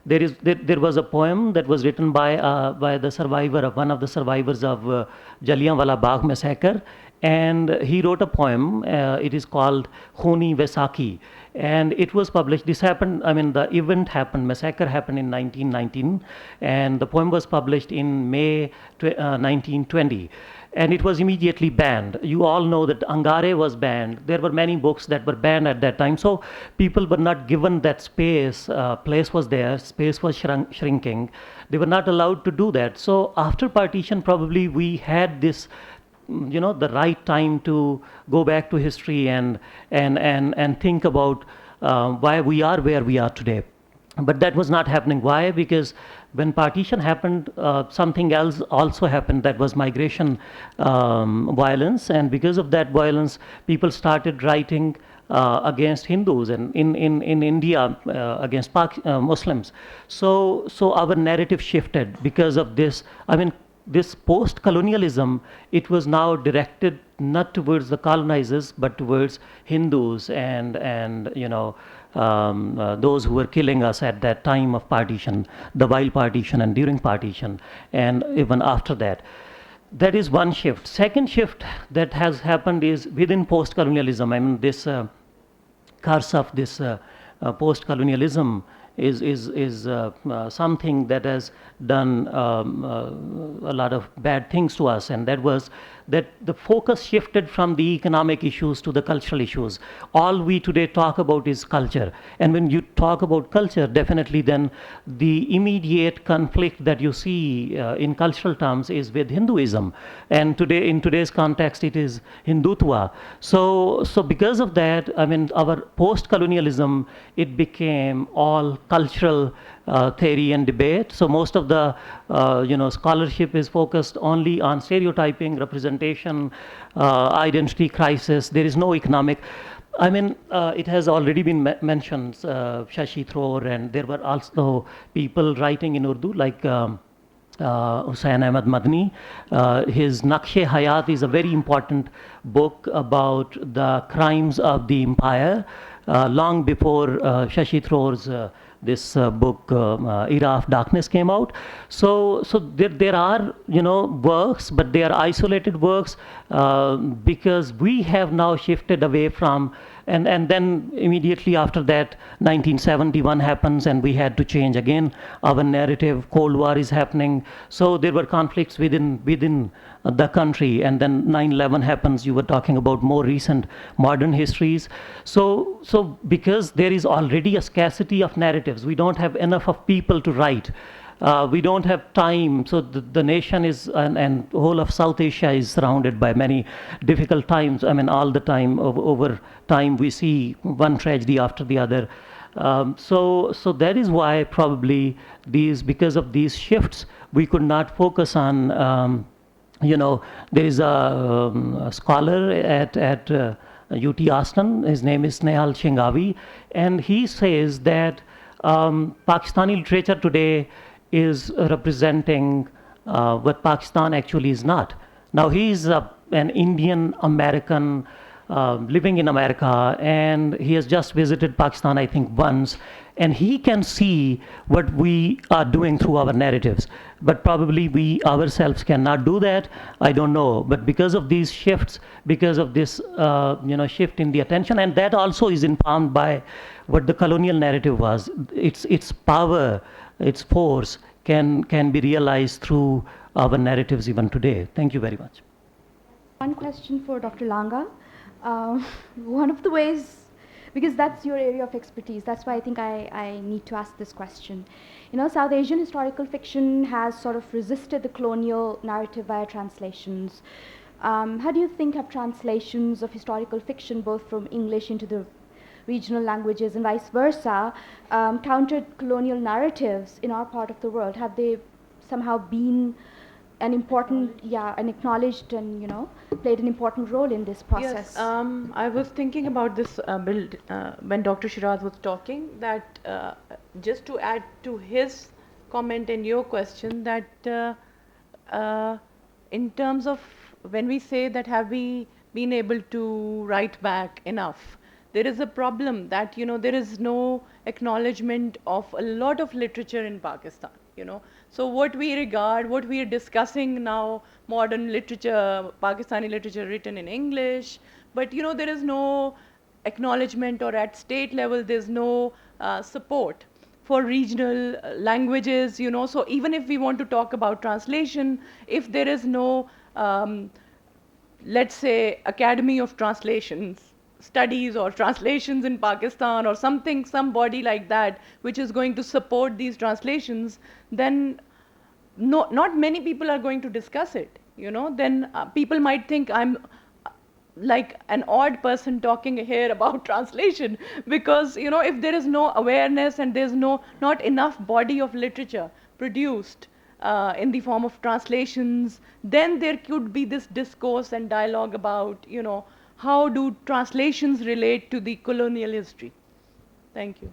There was a poem that was written by the survivor of one of the survivors of Jallianwala Bagh massacre, and he wrote a poem. It is called Khuni Vaisakhi, and it was published. This happened. The event happened. Massacre happened in 1919, and the poem was published in May 1920. And it was immediately banned. You all know that Angare was banned. There were many books that were banned at that time. So people were not given that space. Place was there. Space was shrinking. They were not allowed to do that. So after partition, probably we had this the right time to go back to history and think about why we are where we are today. But that was not happening. Why? Because when partition happened, something else also happened, that was migration violence. And because of that violence, people started writing against Hindus, and in India against Muslims. So our narrative shifted because of this. I mean, this post-colonialism, it was now directed not towards the colonizers but towards Hindus and those who were killing us at that time of partition, the while partition and during partition, and even after that. That is one shift. Second shift that has happened is within post-colonialism. I mean, this curse of this post-colonialism is something that has done a lot of bad things to us, and that was that the focus shifted from the economic issues to the cultural issues. All we today talk about is culture, and when you talk about culture, definitely then the immediate conflict that you see in cultural terms is with Hinduism, and today in today's context it is Hindutva. So because of that, I mean, our post-colonialism, it became all cultural theory and debate. So most of the scholarship is focused only on stereotyping, representation, identity crisis. There is no economic. I mean, it has already been mentioned, Shashi Tharoor, and there were also people writing in Urdu like Hussain Ahmad Madni. His Naqsh-e-Hayat is a very important book about the crimes of the empire, long before Shashi Tharoor's this book, Era of Darkness, came out. So there are works, but they are isolated works because we have now shifted away from. And then immediately after that, 1971 happens, and we had to change again our narrative. Cold War is happening, so there were conflicts within the country, and then 9/11 happens. You were talking about more recent modern histories. So because there is already a scarcity of narratives, we don't have enough of people to write. We don't have time. So the nation is, and whole of South Asia is surrounded by many difficult times. I mean, all the time, over time, we see one tragedy after the other. So that is why probably because of these shifts, we could not focus on, there is a scholar at UT Austin. His name is Snehal Shingavi, and he says that Pakistani literature today is representing what Pakistan actually is not. Now, he is an Indian American living in America, and he has just visited Pakistan, I think, once, and he can see what we are doing through our narratives. But probably we ourselves cannot do that. I don't know. But because of these shifts, because of this shift in the attention, and that also is informed by what the colonial narrative was. Its power, its force can be realized through our narratives even today. Thank you very much. One question for Dr. Langah. One of the ways, because that's your area of expertise, that's why I think I need to ask this question. South Asian historical fiction has sort of resisted the colonial narrative via translations. How do you think have translations of historical fiction, both from English into the regional languages and vice versa, countered colonial narratives in our part of the world? Have they somehow been an important, and acknowledged and, played an important role in this process? Yes, I was thinking about this when Dr. Sheeraz was talking, that just to add to his comment and your question, that in terms of when we say that have we been able to write back enough, there is a problem that, there is no acknowledgement of a lot of literature in Pakistan, So what we regard, what we are discussing now, modern literature, Pakistani literature written in English, but, there is no acknowledgement, or at state level, there's no support for regional languages, So even if we want to talk about translation, if there is no, let's say, Academy of Translations, studies or translations in Pakistan or something, somebody like that, which is going to support these translations, then not many people are going to discuss it. then people might think I'm like an odd person talking here about translation, because if there is no awareness and there's not enough body of literature produced in the form of translations, then there could be this discourse and dialogue about how do translations relate to the colonial history. Thank you.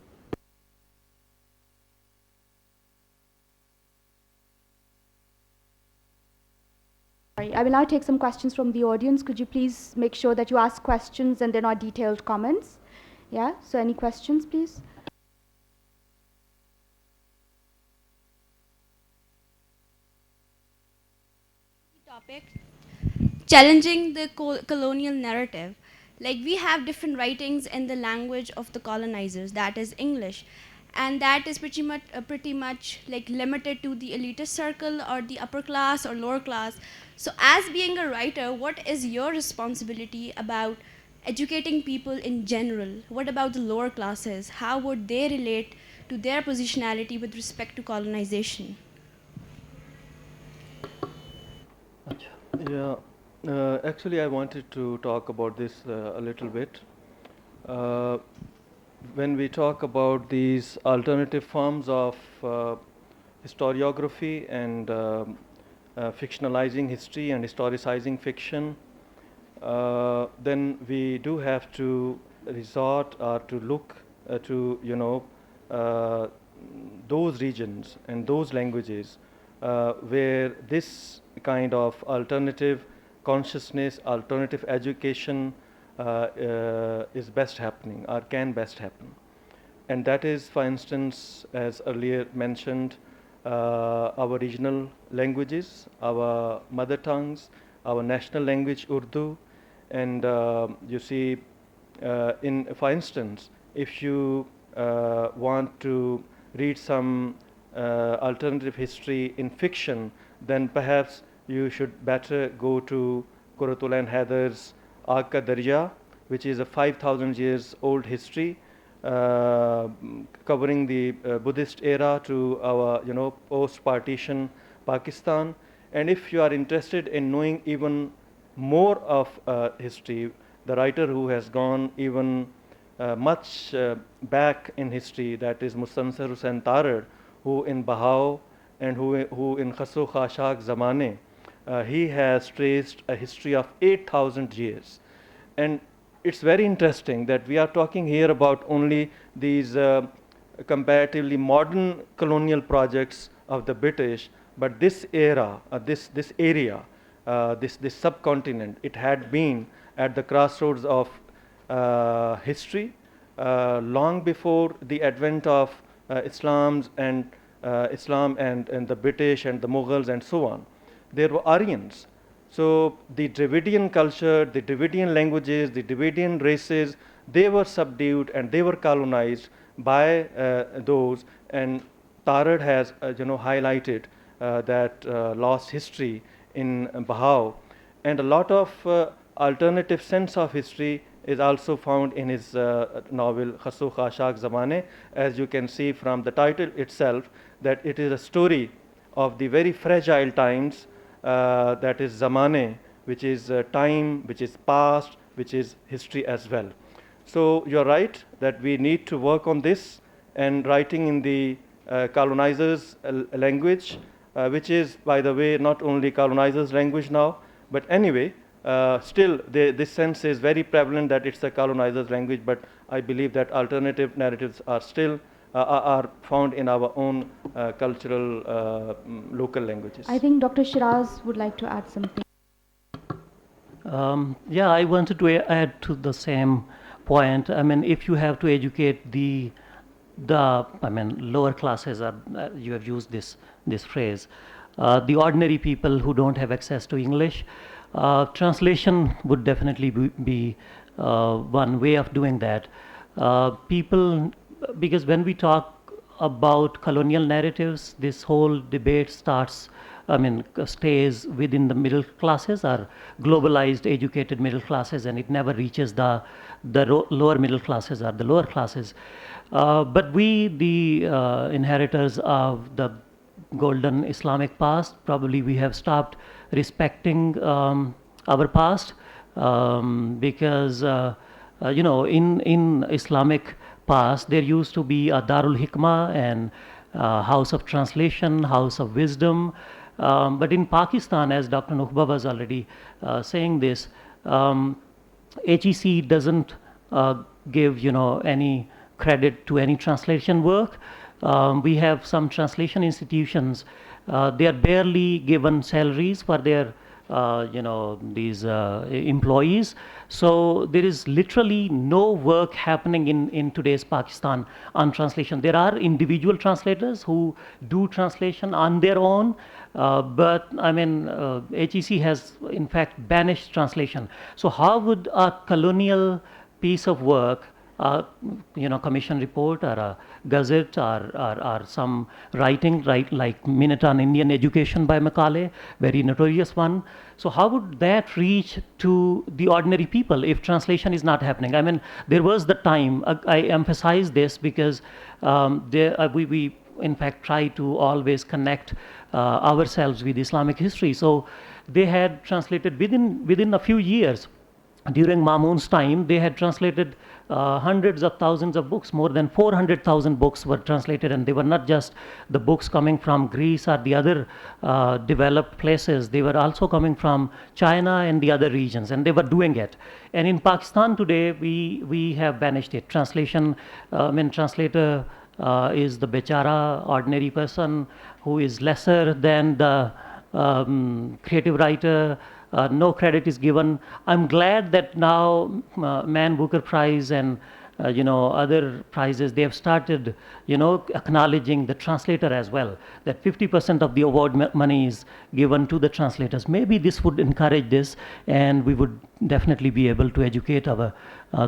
I will now take some questions from the audience. Could you please make sure that you ask questions and they're not detailed comments? Yeah, so any questions, please? Topic, challenging the colonial narrative. Like, we have different writings in the language of the colonizers, that is English, and that is pretty much like limited to the elitist circle or the upper class or lower class. So as being a writer, what is your responsibility about educating people in general? What about the lower classes? How would they relate to their positionality with respect to colonization? Yeah, actually, I wanted to talk about this a little bit. When we talk about these alternative forms of historiography and fictionalizing history and historicizing fiction, then we do have to resort or to look to those regions and those languages where this kind of alternative consciousness, alternative education is best happening or can best happen. And that is, for instance, as earlier mentioned, our regional languages, our mother tongues, our national language Urdu, and you see, for instance, if you want to read some alternative history in fiction, then perhaps you should better go to Qurratul Ain Haidar's Aag Ka Darya, which is a 5,000 years old history covering the Buddhist era to our post-partition Pakistan. And if you are interested in knowing even more of history, the writer who has gone even much back in history, that is Mustansar Hussain Tarar, who in Bahau and who in Khasso Khashak Zamane, he has traced a history of 8,000 years. And it's very interesting that we are talking here about only these comparatively modern colonial projects of the British, but this era, this area, this subcontinent, it had been at the crossroads of history long before the advent of Islam and the British and the Mughals and so on. There were Aryans. So the Dravidian culture, the Dravidian languages, the Dravidian races, they were subdued and they were colonized by those. And Tarad has highlighted that lost history in Bahau. And a lot of alternative sense of history is also found in his novel Khasso Khashak Zamane. As you can see from the title itself, that it is a story of the very fragile times, that is Zamane, which is time, which is past, which is history as well. So you're right that we need to work on this, and writing in the colonizers' language, which is, by the way, not only colonizers' language now, but anyway, still this sense is very prevalent that it's a colonizer's language, but I believe that alternative narratives are still are found in our own cultural local languages. I think Dr. Sheeraz would like to add something. Yeah, I wanted to add to the same point. I mean, if you have to educate the lower classes, you have used this phrase, the ordinary people who don't have access to English, translation would definitely be one way of doing that. People, because when we talk about colonial narratives, this whole debate stays within the middle classes or globalized, educated middle classes, and it never reaches the lower middle classes or the lower classes. But we, the inheritors of the golden Islamic past. Probably we have stopped respecting our past because in Islamic past there used to be a Darul Hikmah and House of Translation, House of Wisdom. But in Pakistan, as Dr. Nukhbah was already saying this, HEC doesn't give any credit to any translation work. We have some translation institutions. They are barely given salaries for their these employees. So there is literally no work happening in today's Pakistan on translation. There are individual translators who do translation on their own, but I mean, HEC has in fact banished translation. So how would a colonial piece of work, commission report or a gazette or some writing, like Minute on Indian Education by Macaulay, very notorious one. So how would that reach to the ordinary people if translation is not happening? I mean, there was the time, I emphasize this because we in fact try to always connect ourselves with Islamic history. So they had translated within a few years. During Mamun's time, they had translated hundreds of thousands of books. More than 400,000 books were translated, and they were not just the books coming from Greece or the other developed places. They were also coming from China and the other regions, and they were doing it. And in Pakistan today, we have banished it. Translation, translator is the bechara, ordinary person who is lesser than the creative writer. No credit is given. I'm glad that now Man Booker Prize and other prizes, they have started acknowledging the translator as well, that 50% of the award money is given to the translators. Maybe this would encourage this, and we would definitely be able to educate our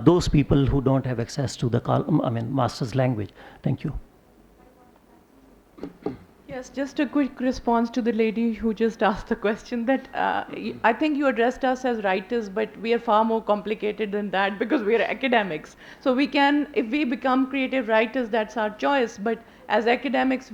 those people who don't have access to the master's language. Thank you. Yes, just a quick response to the lady who just asked the question that I think you addressed us as writers, but we are far more complicated than that because we are academics. So we can, if we become creative writers, that's our choice. But as academics,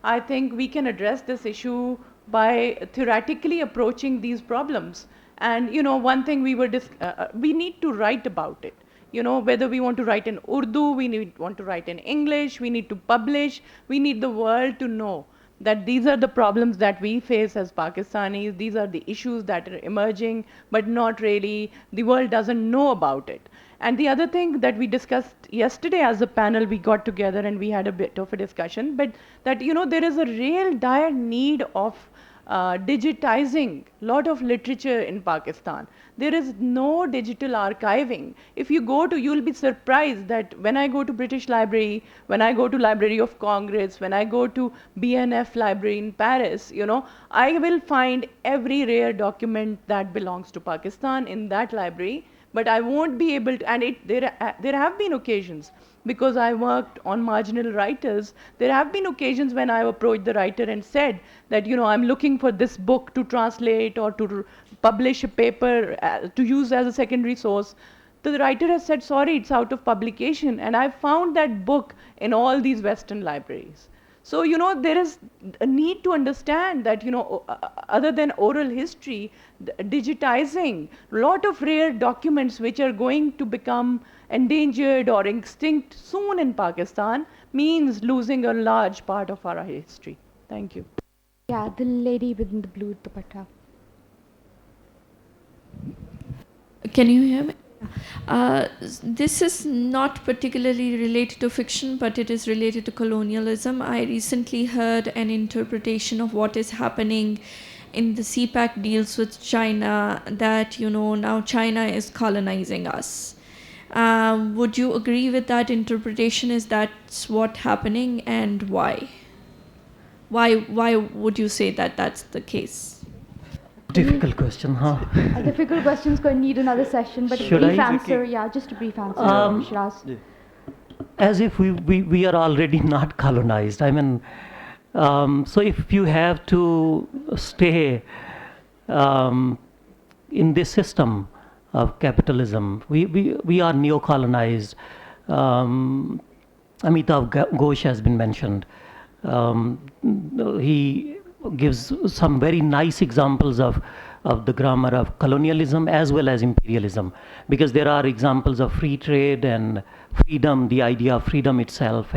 I think we can address this issue by theoretically approaching these problems. And one thing we need to write about it. Whether we want to write in Urdu, want to write in English, we need to publish, we need the world to know that these are the problems that we face as Pakistanis, these are the issues that are emerging, but not really, the world doesn't know about it. And the other thing that we discussed yesterday as a panel, we got together and we had a bit of a discussion, but that, there is a real dire need of digitizing a lot of literature in Pakistan. There is no digital archiving. If you go to, you'll be surprised that when I go to British Library, when I go to Library of Congress, when I go to BNF Library in Paris, I will find every rare document that belongs to Pakistan in that library, but I won't be able to, and there have been occasions, because I worked on marginal writers, there have been occasions when I approached the writer and said that, I'm looking for this book to translate or to publish a paper to use as a secondary source. The writer has said, sorry, it's out of publication. And I found that book in all these Western libraries. So, there is a need to understand that, other than oral history, digitizing a lot of rare documents which are going to become endangered or extinct soon in Pakistan means losing a large part of our history. Thank you. Yeah, the lady with the blue dupatta. Can you hear me? This is not particularly related to fiction, but it is related to colonialism. I recently heard an interpretation of what is happening in the CPAC deals with China, that, now China is colonizing us. Would you agree with that interpretation? Is that what's happening, and why? Why would you say that that's the case? Difficult question, huh? A difficult question is going to need another session, but a brief answer, just a brief answer, Sheeraz. As if we are already not colonized. I mean, so if you have to stay in this system of capitalism, we are neo-colonized. Amitav Ghosh has been mentioned. he gives some very nice examples of the grammar of colonialism as well as imperialism, because there are examples of free trade and freedom, the idea of freedom itself,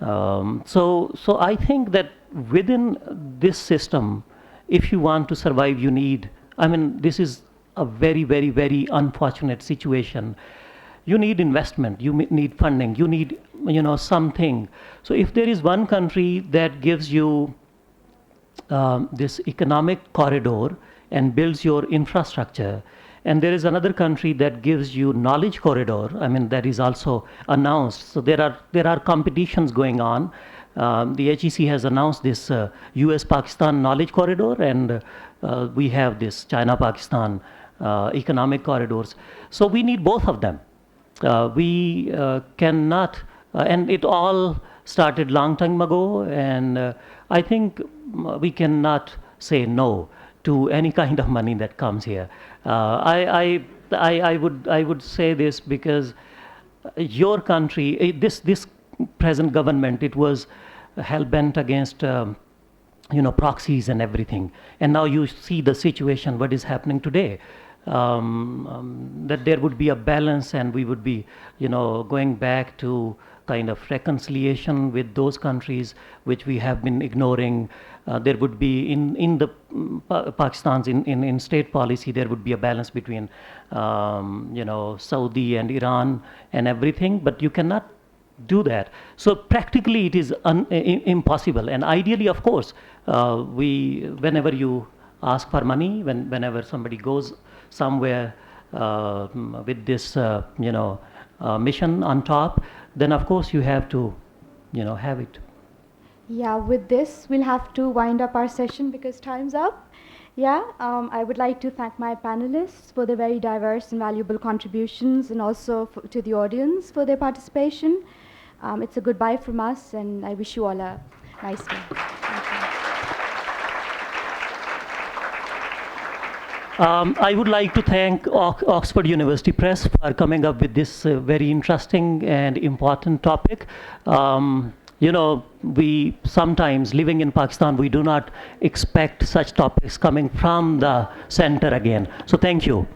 so I think that within this system, if you want to survive, you need, I mean, this is a very, very, very unfortunate situation. You need investment, you need funding, you need, something. So if there is one country that gives you this economic corridor and builds your infrastructure, and there is another country that gives you knowledge corridor, I mean, that is also announced. So there are competitions going on. The HEC has announced this US-Pakistan knowledge corridor, and we have this China-Pakistan economic corridors. So we need both of them. We cannot, and it all started long time ago, and I think we cannot say no to any kind of money that comes here. I would say this because your country, this present government, it was hell bent against proxies and everything, and now you see the situation what is happening today. That there would be a balance, and we would be going back to kind of reconciliation with those countries which we have been ignoring. There would be in the Pakistan's in state policy, there would be a balance between Saudi and Iran and everything, but you cannot do that. So practically it is impossible. And ideally, of course, whenever you ask for money, whenever somebody goes somewhere with this mission on top, then of course you have to have it. Yeah, with this, we'll have to wind up our session because time's up. Yeah, I would like to thank my panelists for their very diverse and valuable contributions, and also to the audience for their participation. It's a goodbye from us, and I wish you all a nice day. I would like to thank Oxford University Press for coming up with this very interesting and important topic. We sometimes, living in Pakistan, we do not expect such topics coming from the center again. So thank you.